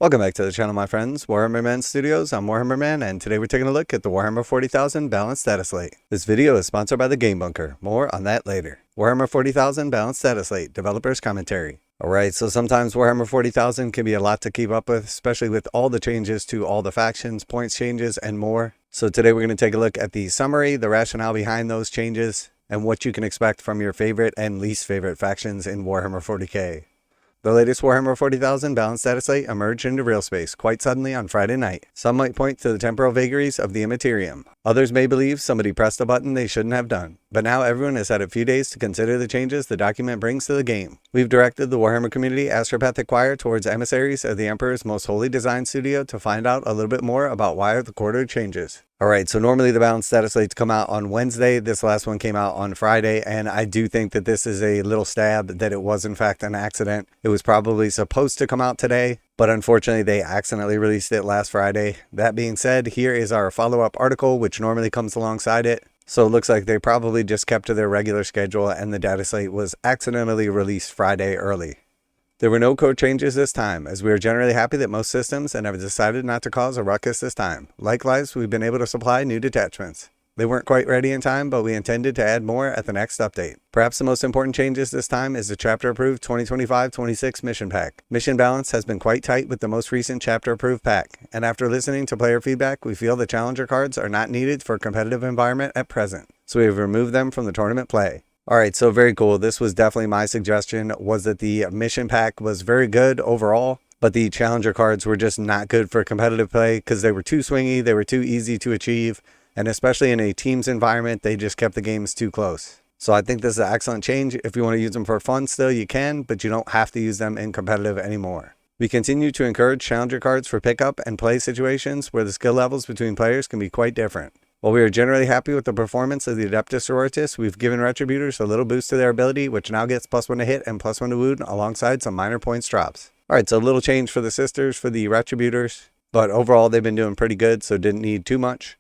Welcome back to the channel, my friends. Warhammer Man Studios, I'm Warhammer Man, and today we're taking a look at the Warhammer 40,000 Balanced Dataslate. This video is sponsored by the Game Bunker. More on that later. Warhammer 40,000 Balanced Dataslate, Developer's Commentary. Alright, so sometimes Warhammer 40,000 can be a lot to keep up with, especially with all the changes to all the factions, points changes, and more. So today we're going to take a look at the summary, the rationale behind those changes, and what you can expect from your favorite and least favorite factions in Warhammer 40k. The latest Warhammer 40,000 Balanced Dataslate emerged into real space quite suddenly on Friday night. Some might point to the temporal vagaries of the Imperium. Others may believe somebody pressed a button they shouldn't have done. But now everyone has had a few days to consider the changes the document brings to the game. We've directed the Warhammer community Astropathic Choir towards emissaries of the Emperor's most holy design studio to find out a little bit more about why the quarter changes. Alright, so normally the Balanced Dataslates come out on Wednesday. This last one came out on Friday, and I do think that this is a little stab that it was in fact an accident. It was probably supposed to come out today, but unfortunately they accidentally released it last Friday. That being said, here is our follow-up article, which normally comes alongside it. So it looks like they probably just kept to their regular schedule and the Dataslate was accidentally released Friday early. There were no code changes this time, as we are generally happy that most systems and have decided not to cause a ruckus this time. Likewise, we've been able to supply new detachments. They weren't quite ready in time, but we intended to add more at the next update. Perhaps the most important changes this time is the chapter-approved 2025-26 mission pack. Mission balance has been quite tight with the most recent chapter-approved pack, and after listening to player feedback, we feel the challenger cards are not needed for a competitive environment at present, so we have removed them from the tournament play. Alright, so very cool. This was definitely my suggestion, was that the mission pack was very good overall, but the challenger cards were just not good for competitive play because they were too swingy, they were too easy to achieve, and especially in a team's environment, they just kept the games too close. So I think this is an excellent change. If you want to use them for fun still, you can, but you don't have to use them in competitive anymore. We continue to encourage challenger cards for pickup and play situations where the skill levels between players can be quite different. While we are generally happy with the performance of the Adeptus Sororitas, we've given Retributors a little boost to their ability, which now gets +1 to hit and +1 to wound alongside some minor points drops. Alright, so a little change for the sisters for the Retributors, but overall they've been doing pretty good, so didn't need too much.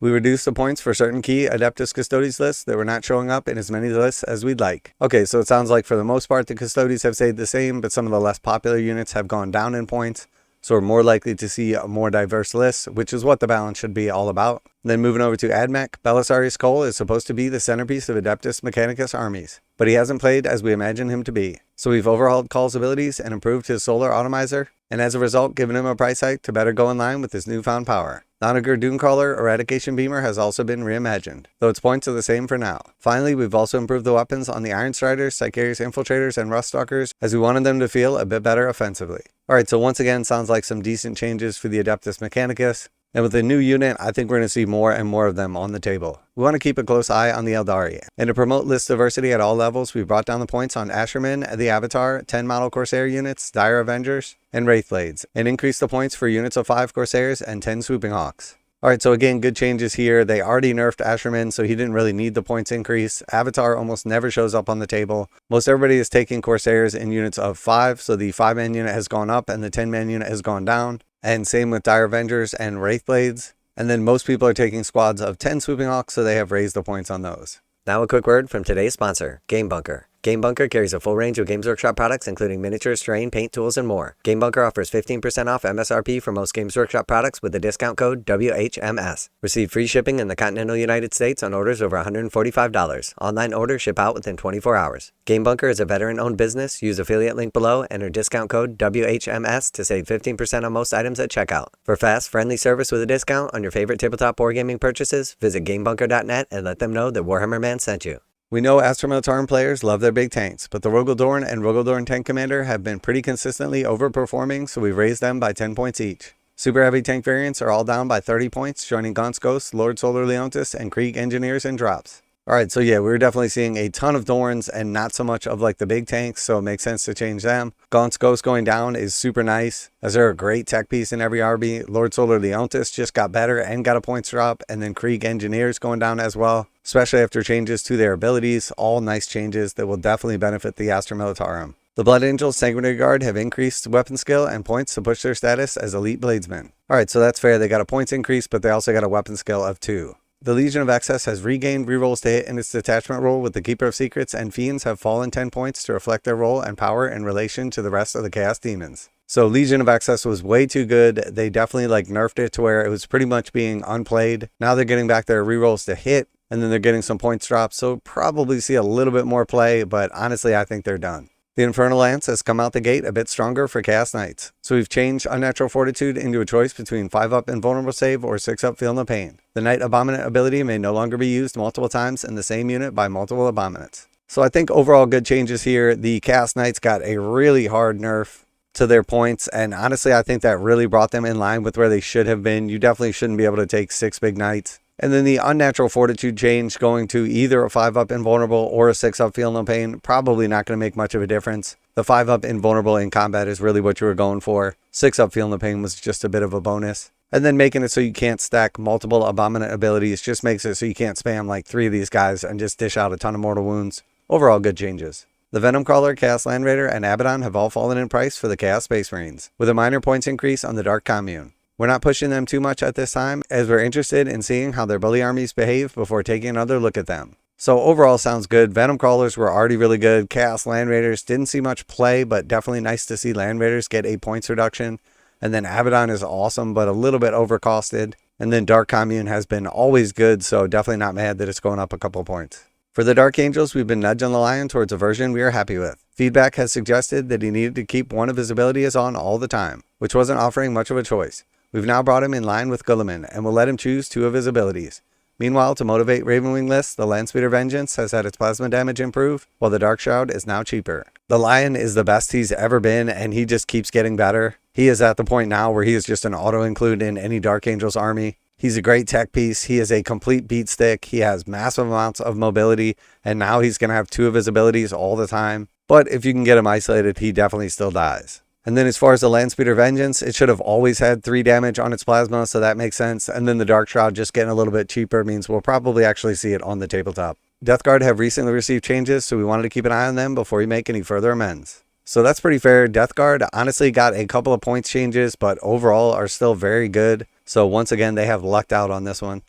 We reduced the points for certain key Adeptus Custodes lists that were not showing up in as many lists as we'd like. Okay, so it sounds like for the most part the Custodes have stayed the same, but some of the less popular units have gone down in points. So we're more likely to see a more diverse list, which is what the balance should be all about. Then moving over to Admech, Belisarius Cole is supposed to be the centerpiece of Adeptus Mechanicus armies, but he hasn't played as we imagine him to be. So we've overhauled Cole's abilities and improved his solar atomizer, and as a result given him a price hike to better go in line with his newfound power. Noniger Doomcrawler Eradication Beamer has also been reimagined, though its points are the same for now. Finally, we've also improved the weapons on the Iron Striders, Sicarius Infiltrators, and Ruststalkers, as we wanted them to feel a bit better offensively. Alright, so once again, sounds like some decent changes for the Adeptus Mechanicus, and with a new unit, I think we're going to see more and more of them on the table. We want to keep a close eye on the Eldari, and to promote list diversity at all levels, we brought down the points on Asherman, the Avatar, 10 model Corsair units, Dire Avengers, and Wraithblades, and increased the points for units of 5 Corsairs and 10 Swooping Hawks. Alright, so again, good changes here. They already nerfed Asherman, so he didn't really need the points increase. Avatar almost never shows up on the table. Most everybody is taking Corsairs in units of 5, so the 5-man unit has gone up and the 10-man unit has gone down. And same with Dire Avengers and Wraithblades. And then most people are taking squads of 10 Swooping Hawks, so they have raised the points on those. Now a quick word from today's sponsor, Game Bunker. Game Bunker carries a full range of Games Workshop products including miniatures, terrain, paint, tools, and more. Game Bunker offers 15% off MSRP for most Games Workshop products with the discount code WHMS. Receive free shipping in the continental United States on orders over $145. Online orders ship out within 24 hours. Game Bunker is a veteran-owned business. Use affiliate link below, enter discount code WHMS to save 15% on most items at checkout. For fast, friendly service with a discount on your favorite tabletop wargaming purchases, visit GameBunker.net and let them know that Warhammer Man sent you. We know Astra Militarum players love their big tanks, but the Rogaldorn and Rogaldorn Tank Commander have been pretty consistently overperforming, so we've raised them by 10 points each. Super heavy tank variants are all down by 30 points, joining Gaunt's Ghosts, Lord Solar Leontis, and Krieg Engineers in drops. Alright, so yeah, we're definitely seeing a ton of Dorns and not so much of like the big tanks, so it makes sense to change them. Gaunt's Ghost going down is super nice, as they're a great tech piece in every RB. Lord Solar Leontis just got better and got a points drop, and then Krieg Engineers going down as well, especially after changes to their abilities. All nice changes that will definitely benefit the Astra Militarum. The Blood Angels Sanguinary Guard have increased weapon skill and points to push their status as elite bladesmen. Alright, so that's fair, they got a points increase, but they also got a weapon skill of 2. The Legion of Excess has regained rerolls to hit in its detachment roll, with the Keeper of Secrets and Fiends have fallen 10 points to reflect their role and power in relation to the rest of the Chaos Demons. So Legion of Excess was way too good. They definitely like nerfed it to where it was pretty much being unplayed. Now they're getting back their rerolls to hit, and then they're getting some points dropped. So probably see a little bit more play, but honestly, I think they're done. The Infernal Lance has come out the gate a bit stronger for Chaos Knights. So we've changed Unnatural Fortitude into a choice between 5-up Invulnerable Save or 6-up Feel No Pain. The Knight Abominant ability may no longer be used multiple times in the same unit by multiple Abominants. So I think overall good changes here. The Chaos Knights got a really hard nerf to their points, and honestly I think that really brought them in line with where they should have been. You definitely shouldn't be able to take 6 big knights. And then the Unnatural Fortitude change going to either a 5-up Invulnerable or a 6-up Feel No Pain, probably not going to make much of a difference. The 5-up Invulnerable in combat is really what you were going for. 6-up Feel No Pain was just a bit of a bonus. And then making it so you can't stack multiple Abominant abilities just makes it so you can't spam like 3 of these guys and just dish out a ton of mortal wounds. Overall good changes. The Venom Crawler, Chaos Land Raider, and Abaddon have all fallen in price for the Chaos Space Marines, with a minor points increase on the Dark Commune. We're not pushing them too much at this time, as we're interested in seeing how their bully armies behave before taking another look at them. So overall sounds good. Venom Crawlers were already really good. Chaos Land Raiders didn't see much play, but definitely nice to see Land Raiders get a points reduction. And then Abaddon is awesome, but a little bit overcosted. And then Dark Commune has been always good, so definitely not mad that it's going up a couple points. For the Dark Angels, we've been nudging the Lion towards a version we are happy with. Feedback has suggested that he needed to keep one of his abilities on all the time, which wasn't offering much of a choice. We've now brought him in line with Guilliman, and will let him choose 2 of his abilities. Meanwhile, to motivate Ravenwing lists, the Landspeeder Vengeance has had its plasma damage improve, while the Dark Shroud is now cheaper. The Lion is the best he's ever been, and he just keeps getting better. He is at the point now where he is just an auto-include in any Dark Angels army. He's a great tech piece. He is a complete beat stick. He has massive amounts of mobility, and now he's going to have 2 of his abilities all the time. But if you can get him isolated, he definitely still dies. And then as far as the Landspeeder Vengeance, it should have always had 3 damage on its plasma, so that makes sense. And then the Dark Shroud just getting a little bit cheaper means we'll probably actually see it on the tabletop. Death Guard have recently received changes, so we wanted to keep an eye on them before we make any further amends. So that's pretty fair. Death Guard honestly got a couple of points changes, but overall are still very good. So once again, they have lucked out on this one.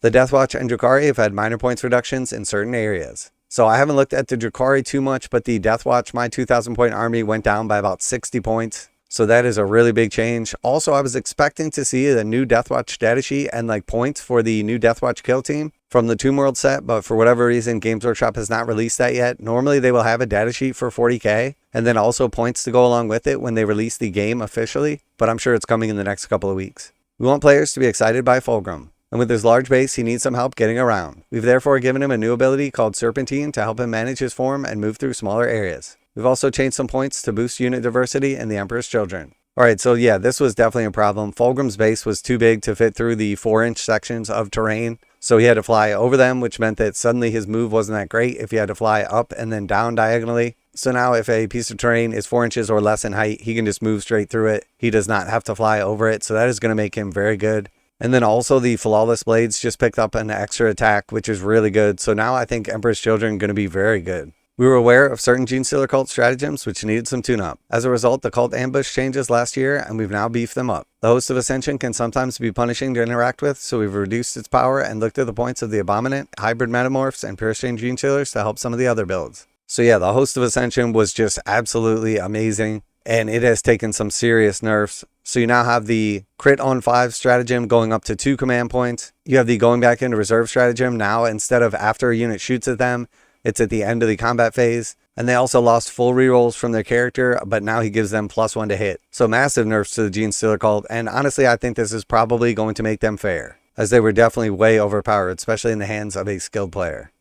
The Deathwatch and Drukhari have had minor points reductions in certain areas. So I haven't looked at the Drukhari too much, but the Deathwatch, my 2,000 point army went down by about 60 points. So that is a really big change. Also, I was expecting to see the new Deathwatch data sheet and like points for the new Deathwatch kill team from the Tomb World set, but for whatever reason, Games Workshop has not released that yet. Normally they will have a data sheet for 40k and then also points to go along with it when they release the game officially, but I'm sure it's coming in the next couple of weeks. We want players to be excited by Fulgrim, and with his large base, he needs some help getting around. We've therefore given him a new ability called Serpentine to help him manage his form and move through smaller areas. We've also changed some points to boost unit diversity in the Emperor's Children. Alright, so yeah, this was definitely a problem. Fulgrim's base was too big to fit through the 4-inch sections of terrain, so he had to fly over them, which meant that suddenly his move wasn't that great if he had to fly up and then down diagonally. So now if a piece of terrain is 4 inches or less in height, he can just move straight through it. He does not have to fly over it, so that is going to make him very good. And then also the Flawless Blades just picked up an extra attack, which is really good. So now I think Emperor's Children are going to be very good. We were aware of certain Genestealer cult stratagems which needed some tune-up. As a result, the cult ambush changes last year, and we've now beefed them up. The Host of Ascension can sometimes be punishing to interact with, so we've reduced its power and looked at the points of the Abominant, Hybrid Metamorphs, and Pure Strange Genestealers to help some of the other builds. So yeah, the Host of Ascension was just absolutely amazing, and it has taken some serious nerfs. So you now have the crit on 5 stratagem going up to 2 command points. You have the going back into reserve stratagem now, instead of after a unit shoots at them, it's at the end of the combat phase. And they also lost full rerolls from their character, but now he gives them +1 to hit. So massive nerfs to the Genestealer cult, and honestly I think this is probably going to make them fair, as they were definitely way overpowered, especially in the hands of a skilled player.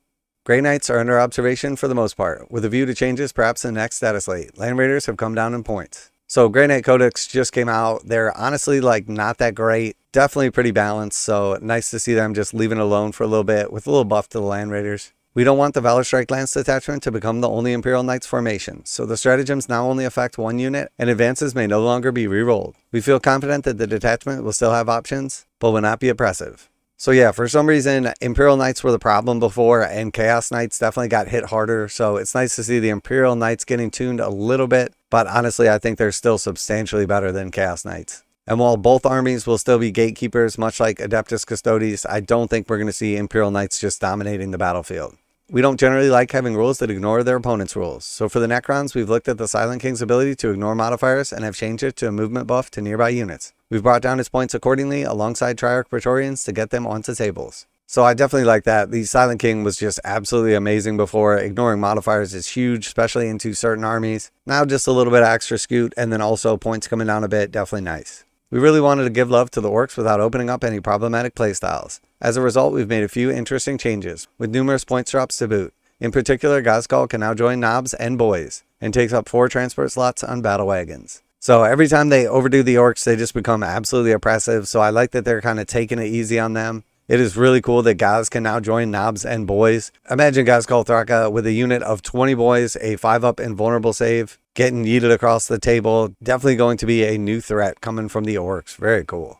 Grey Knights are under observation for the most part, with a view to changes perhaps in the next Dataslate. Land Raiders have come down in points. So Grey Knight Codex just came out. They're honestly like not that great. Definitely pretty balanced, so nice to see them just leaving it alone for a little bit with a little buff to the Land Raiders. We don't want the Valor Strike Lance detachment to become the only Imperial Knights formation, so the stratagems now only affect 1 unit, and advances may no longer be rerolled. We feel confident that the detachment will still have options, but will not be oppressive. So yeah, for some reason, Imperial Knights were the problem before, and Chaos Knights definitely got hit harder, so it's nice to see the Imperial Knights getting tuned a little bit, but honestly I think they're still substantially better than Chaos Knights. And while both armies will still be gatekeepers, much like Adeptus Custodes, I don't think we're going to see Imperial Knights just dominating the battlefield. We don't generally like having rules that ignore their opponent's rules. So for the Necrons, we've looked at the Silent King's ability to ignore modifiers and have changed it to a movement buff to nearby units. We've brought down his points accordingly alongside Triarch Praetorians to get them onto tables. So I definitely like that. The Silent King was just absolutely amazing before. Ignoring modifiers is huge, especially into certain armies. Now just a little bit of extra scoot and then also points coming down a bit, definitely nice. We really wanted to give love to the orcs without opening up any problematic playstyles. As a result, we've made a few interesting changes, with numerous points drops to boot. In particular, Gazkal can now join knobs and boyz, and takes up 4 transport slots on battle wagons. So every time they overdo the orcs, they just become absolutely oppressive, so I like that they're kind of taking it easy on them. It is really cool that Gaz can now join knobs and boyz. Imagine Gazkal Thraka with a unit of 20 boyz, a 5-up invulnerable save, getting yeeted across the table. Definitely going to be a new threat coming from the orcs. Very cool.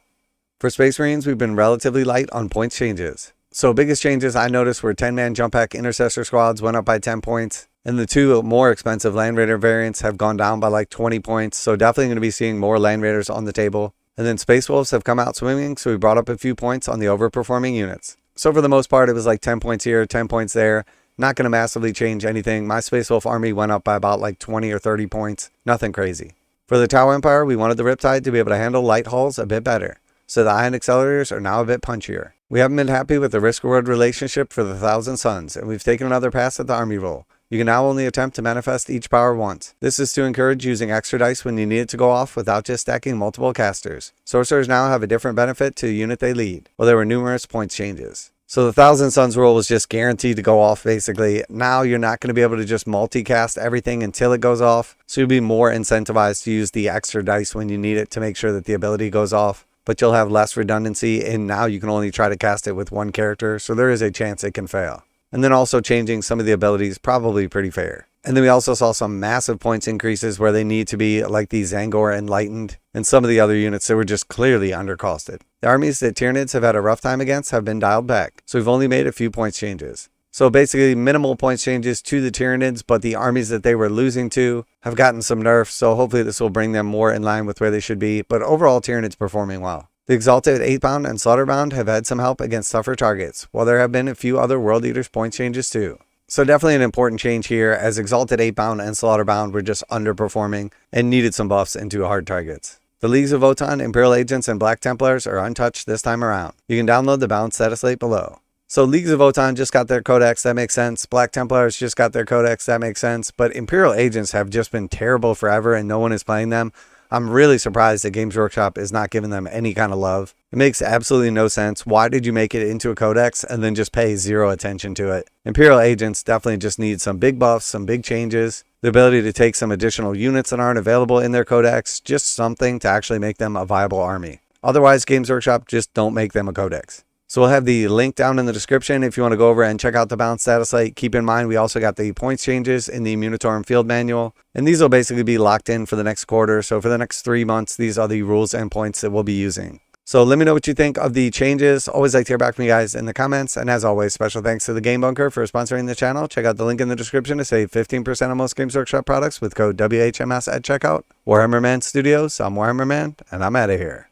For Space Marines, we've been relatively light on points changes. So biggest changes I noticed were 10-man jump pack intercessor squads went up by 10 points. And the 2 more expensive Land Raider variants have gone down by like 20 points. So definitely going to be seeing more Land Raiders on the table. And then Space Wolves have come out swimming, so we brought up a few points on the overperforming units. So for the most part, it was like 10 points here, 10 points there. Not going to massively change anything. My Space Wolf army went up by about like 20 or 30 points. Nothing crazy. For the Tau Empire, we wanted the Riptide to be able to handle light hulls a bit better. So the ion accelerators are now a bit punchier. We haven't been happy with the risk-reward relationship for the 1,000 Suns, and we've taken another pass at the army roll. You can now only attempt to manifest each power once. This is to encourage using extra dice when you need it to go off without just stacking multiple casters. Sorcerers now have a different benefit to the unit they lead, while there were numerous points changes. So the 1,000 Suns rule was just guaranteed to go off basically. Now you're not going to be able to just multicast everything until it goes off, so you'll be more incentivized to use the extra dice when you need it to make sure that the ability goes off. But you'll have less redundancy, and now you can only try to cast it with one character, so there is a chance it can fail. And then also changing some of the abilities, probably pretty fair. And then we also saw some massive points increases where they need to be, like the Zangor Enlightened, and some of the other units that were just clearly undercosted. The armies that Tyranids have had a rough time against have been dialed back, so we've only made a few points changes. So basically minimal points changes to the Tyranids, but the armies that they were losing to have gotten some nerfs, so hopefully this will bring them more in line with where they should be, but overall Tyranids performing well. The Exalted 8-Bound and Slaughterbound have had some help against tougher targets, while there have been a few other World Eaters point changes too. So definitely an important change here, as Exalted 8-Bound and Slaughterbound were just underperforming and needed some buffs into hard targets. The Leagues of Votann, Imperial Agents, and Black Templars are untouched this time around. You can download the balanced Dataslate below. So Leagues of Votann just got their codex, that makes sense. Black Templars just got their codex, that makes sense. But Imperial Agents have just been terrible forever and no one is playing them. I'm really surprised that Games Workshop is not giving them any kind of love. It makes absolutely no sense. Why did you make it into a codex and then just pay zero attention to it? Imperial Agents definitely just need some big buffs, some big changes, the ability to take some additional units that aren't available in their codex, just something to actually make them a viable army. Otherwise, Games Workshop just don't make them a codex. So we'll have the link down in the description if you want to go over and check out the balanced Dataslate. Keep in mind, we also got the points changes in the Munitorum field manual. And these will basically be locked in for the next quarter. So for the next 3 months, these are the rules and points that we'll be using. So let me know what you think of the changes. Always like to hear back from you guys in the comments. And as always, special thanks to the Game Bunker for sponsoring the channel. Check out the link in the description to save 15% on most Games Workshop products with code WHMS at checkout. Warhammer Man Studios, I'm Warhammer Man, and I'm out of here.